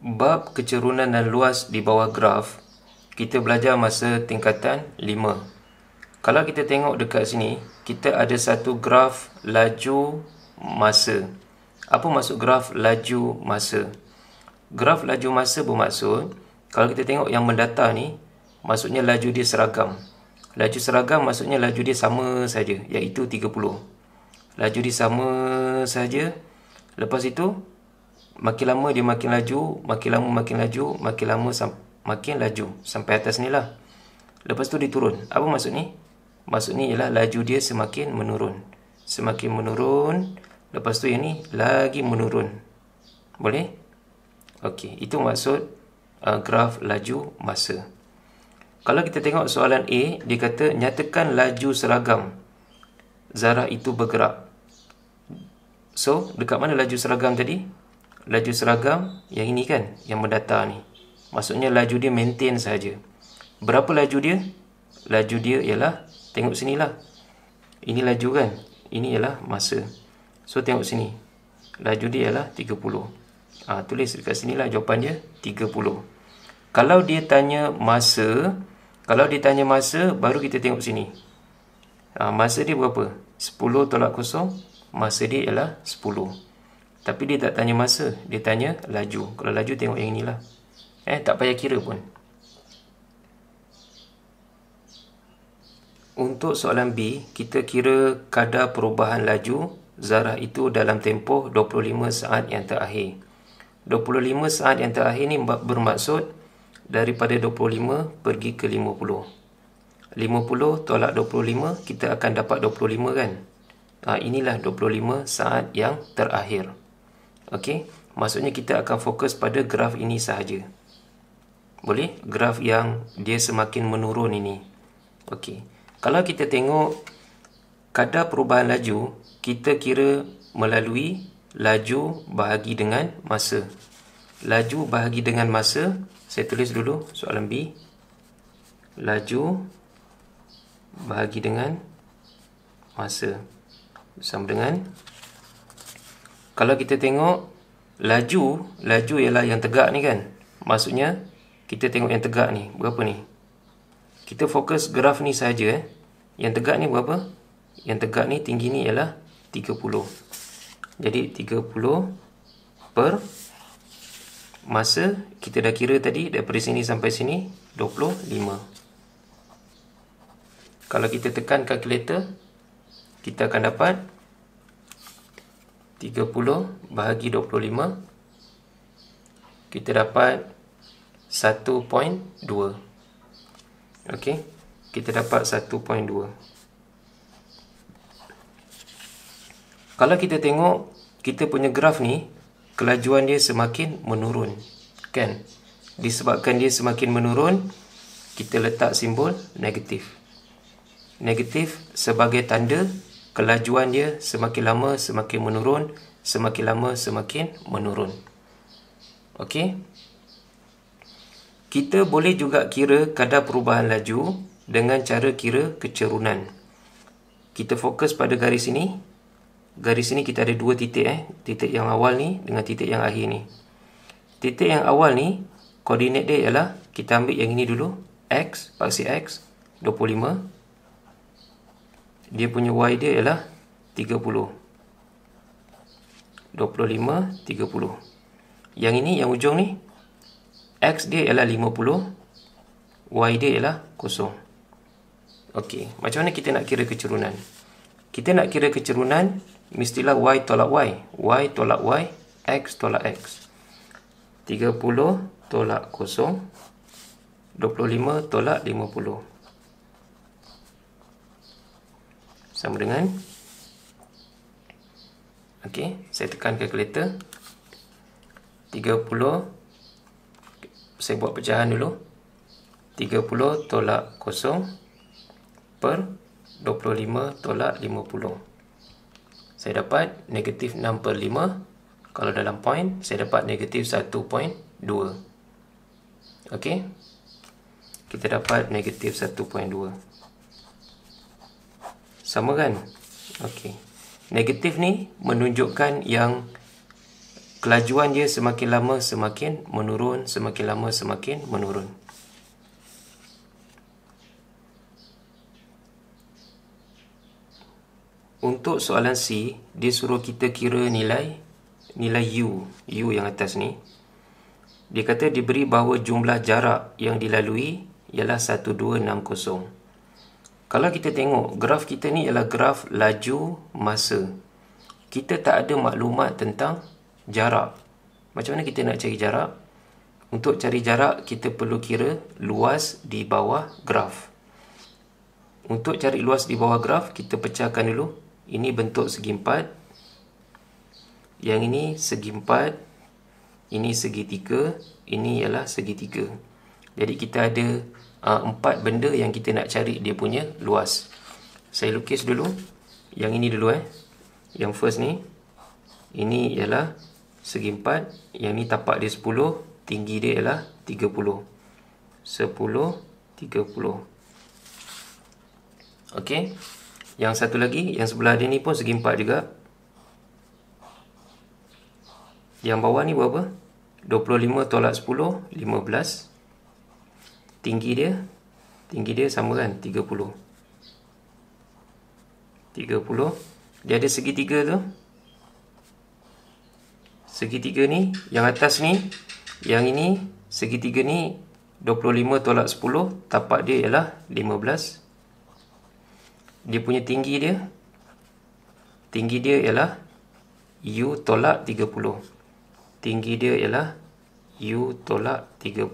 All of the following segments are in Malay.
Bab kecerunan dan luas di bawah graf, kita belajar masa tingkatan 5. Kalau kita tengok dekat sini, kita ada satu graf laju masa. Apa maksud graf laju masa? Graf laju masa bermaksud, kalau kita tengok yang mendata ni, maksudnya laju dia seragam. Laju seragam maksudnya laju dia sama saja, iaitu 30. Laju dia sama saja. Lepas itu, makin lama dia makin laju, makin lama makin laju, makin lama makin laju sampai atas ni lah. Lepas tu dia turun. Apa maksud ni? Maksud ni ialah laju dia semakin menurun. Semakin menurun. Lepas tu yang ni lagi menurun. Boleh? Okey, itu maksud graf laju masa. Kalau kita tengok soalan A, dia kata nyatakan laju seragam zarah itu bergerak. So, dekat mana laju seragam tadi? Laju seragam yang ini kan, yang mendata ni. Maksudnya laju dia maintain saja. Berapa laju dia? Laju dia ialah, tengok sinilah. Ini laju kan? Ini ialah masa. So tengok sini. Laju dia ialah 30. Tulis dekat sinilah jawapan dia 30. Kalau dia tanya masa, baru kita tengok sini. Masa dia berapa? 10 tolak kosong. Masa dia ialah 10. Tapi dia tak tanya masa, dia tanya laju. Kalau laju tengok yang inilah. Tak payah kira pun. Untuk soalan B, kita kira kadar perubahan laju zarah itu dalam tempoh 25 saat yang terakhir. 25 saat yang terakhir ni bermaksud daripada 25 pergi ke 50. 50 tolak 25, kita akan dapat 25 kan? Inilah 25 saat yang terakhir. Okey, maksudnya kita akan fokus pada graf ini sahaja. Boleh? Graf yang dia semakin menurun ini. Okey. Kalau kita tengok kadar perubahan laju, kita kira melalui laju bahagi dengan masa. Laju bahagi dengan masa, saya tulis dulu soalan B. Laju bahagi dengan masa sama dengan, kalau kita tengok laju ialah yang tegak ni kan. Maksudnya kita tengok yang tegak ni, berapa ni? Kita fokus graf ni saja. Yang tegak ni berapa? Yang tegak ni tinggi ni ialah 30. Jadi 30 per masa, kita dah kira tadi daripada sini sampai sini 25. Kalau kita tekan kalkulator, kita akan dapat 30 bahagi 25. Kita dapat 1.2. Okey, kita dapat 1.2. Kalau kita tengok kita punya graf ni, kelajuan dia semakin menurun, kan? Disebabkan dia semakin menurun, kita letak simbol negatif. Negatif sebagai tanda kelajuan dia semakin lama semakin menurun, semakin lama semakin menurun. Okey. Kita boleh juga kira kadar perubahan laju dengan cara kira kecerunan. Kita fokus pada garis ini. Garis ini kita ada dua titik titik yang awal ni dengan titik yang akhir ni. Titik yang awal ni, koordinat dia ialah, kita ambil yang ini dulu, X, paksi X, 25. Dia punya Y dia ialah 30. 25, 30. Yang ini, yang ujung ni, X dia ialah 50, Y dia ialah 0. Okey, macam mana kita nak kira kecerunan? Kita nak kira kecerunan, mestilah Y tolak Y. Y tolak Y, X tolak X. 30 tolak 0, 25 tolak 50. Sama dengan, okey, saya tekan kalkulator. 30, saya buat pecahan dulu. 30 tolak 0 per 25 tolak 50. Saya dapat negatif 6 per 5. Kalau dalam point, saya dapat negatif 1.2. Okey, kita dapat negatif 1.2. Sama kan? Okey. Negatif ni menunjukkan yang kelajuan dia semakin lama semakin menurun, semakin lama semakin menurun. Untuk soalan C, dia suruh kita kira nilai U yang atas ni. Dia kata diberi bahawa jumlah jarak yang dilalui ialah 1260. Kalau kita tengok graf kita ni ialah graf laju masa. Kita tak ada maklumat tentang jarak. Macam mana kita nak cari jarak? Untuk cari jarak, kita perlu kira luas di bawah graf. Untuk cari luas di bawah graf, kita pecahkan dulu. Ini bentuk segi empat. Yang ini segi empat. Ini segitiga. Ini ialah segitiga. Jadi kita ada empat benda yang kita nak cari dia punya luas. Saya lukis dulu. Yang ini dulu Yang first ni. Ini ialah segi empat. Yang ni tapak dia 10. Tinggi dia ialah 30. 10, 30. Okey. Yang satu lagi, yang sebelah dia ni pun segi empat juga. Yang bawah ni berapa? 25 tolak 10, 15. Tinggi dia sama kan? 30. 30. Dia ada segitiga tu. Segitiga ni, yang atas ni, yang ini, segitiga ni 25 tolak 10, tapak dia ialah 15. Dia punya tinggi dia ialah U tolak 30. Tinggi dia ialah U tolak 30.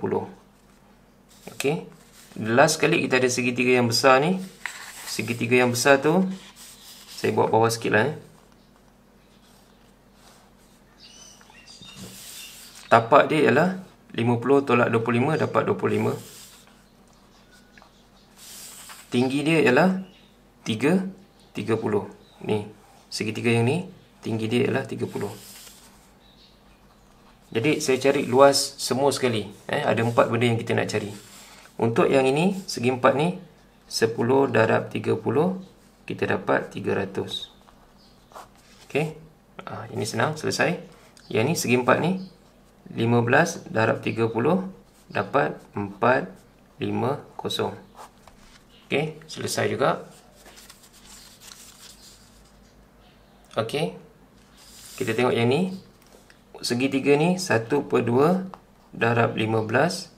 Okey. Last sekali kita ada segitiga yang besar ni. Segitiga yang besar tu, saya buat bawah sikit lah Tapak dia ialah 50 tolak 25 dapat 25. Tinggi dia ialah 30. Ni, segitiga yang ni, tinggi dia ialah 30. Jadi, saya cari luas semua sekali. Ada 4 benda yang kita nak cari. Untuk yang ini, segi 4 ni, 10 darab 30, kita dapat 300. Okey. Ini senang, selesai. Yang ni, segi 4 ni, 15 darab 30, dapat 450. Okey, selesai juga. Okey. Kita tengok yang ni. Segitiga ni 1/2 darab 15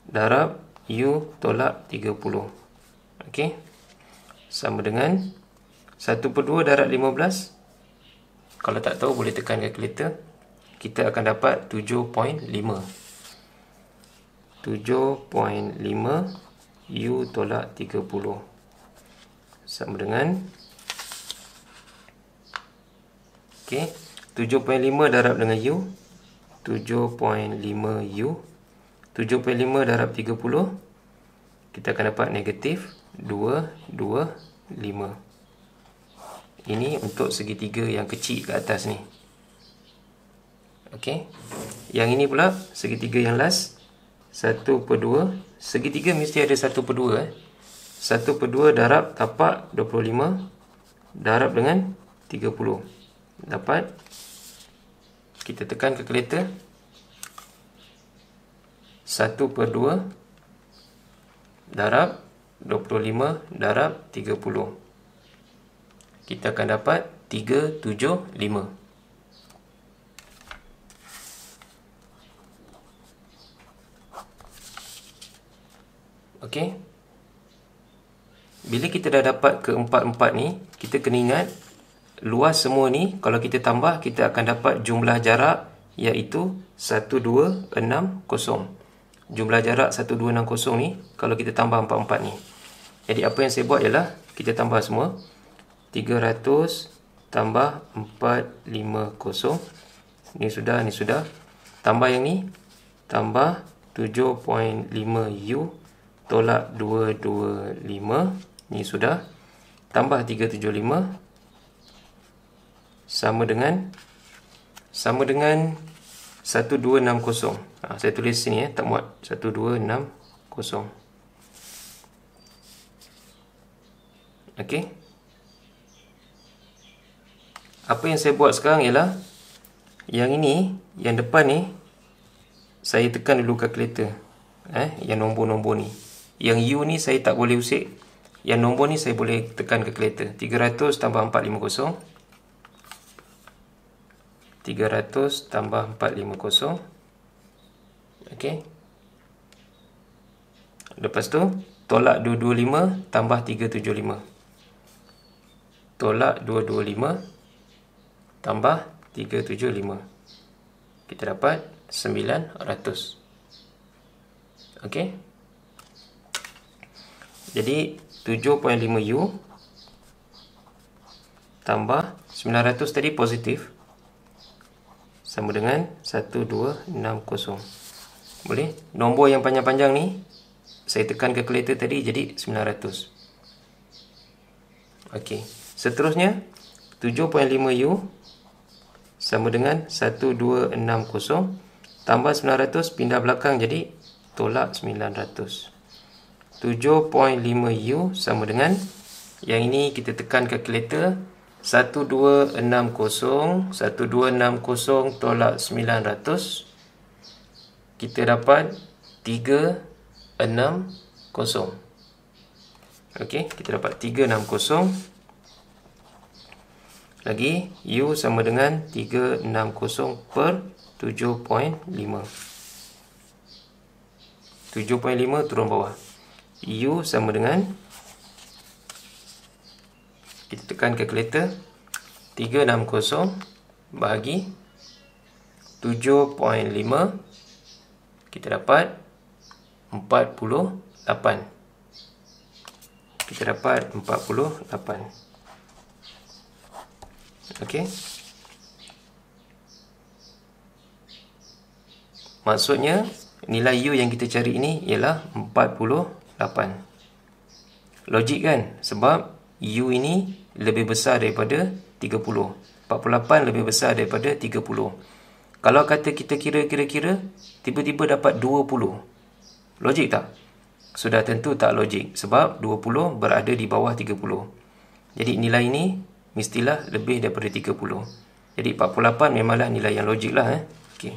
darab U tolak 30. Okey. Sama dengan 1/2 darab 15. Kalau tak tahu boleh tekan kalkulator. Kita akan dapat 7.5. 7.5 U tolak 30. Sama dengan okey, 7.5 darab dengan U, 7.5 U. 7.5 darab 30, kita akan dapat negatif 225. Ini untuk segitiga yang kecil kat atas ni. Okey. Yang ini pula segitiga yang last, 1/2. Segitiga mesti ada 1/2 1/2 darab tapak 25 darab dengan 30. Dapat, kita tekan kalkulator, 1/2 darab 25 darab 30. Kita akan dapat 375. Okey. Bila kita dah dapat keempat-empat ni, kita kena ingat luas semua ni, kalau kita tambah, kita akan dapat jumlah jarak, iaitu 1260. Jumlah jarak 1260 ni, kalau kita tambah empat-empat ni. Jadi apa yang saya buat ialah, kita tambah semua. 300 tambah 450. Ni sudah. Tambah yang ni, tambah 7.5 U tolak 225. Ni sudah. Tambah 375. Sama dengan 1260. Saya tulis sini tak muat. 1260. Okey. Apa yang saya buat sekarang ialah Yang ini, yang depan ni, saya tekan dulu kalkulator. Yang nombor-nombor ni. Yang U ni saya tak boleh usik. Yang nombor ni saya boleh tekan kalkulator. 300 tambah 450. 300 tambah 450. Okey. Lepas tu, tolak 225 tambah 375. Tolak 225 tambah 375. Kita dapat 900. Okey. Jadi 7.5U tambah 900 tadi positif sama dengan 1260. Boleh? Nombor yang panjang-panjang ni saya tekan kalkulator tadi jadi 900. Okey. Seterusnya 7.5U sama dengan 1260 tambah 900 pindah belakang jadi tolak 900. 7.5U sama dengan yang ini kita tekan kalkulator 1260 tolak 900 kita dapat 360. Okey, kita dapat 360. Lagi U sama dengan 360 per 7.5. 7.5 turun bawah. U sama dengan, kita tekan kalkulator, 360 bahagi 7.5, kita dapat 48. Kita dapat 48. Okey. Maksudnya nilai U yang kita cari ini ialah 48. Logik kan? Sebab U ini lebih besar daripada 30. 48 lebih besar daripada 30. Kalau kata kita kira-kira, tiba-tiba dapat 20. Logik tak? Sudah tentu tak logik. Sebab 20 berada di bawah 30. Jadi nilai ini mestilah lebih daripada 30. Jadi 48 memanglah nilai yang logik lah. Okey.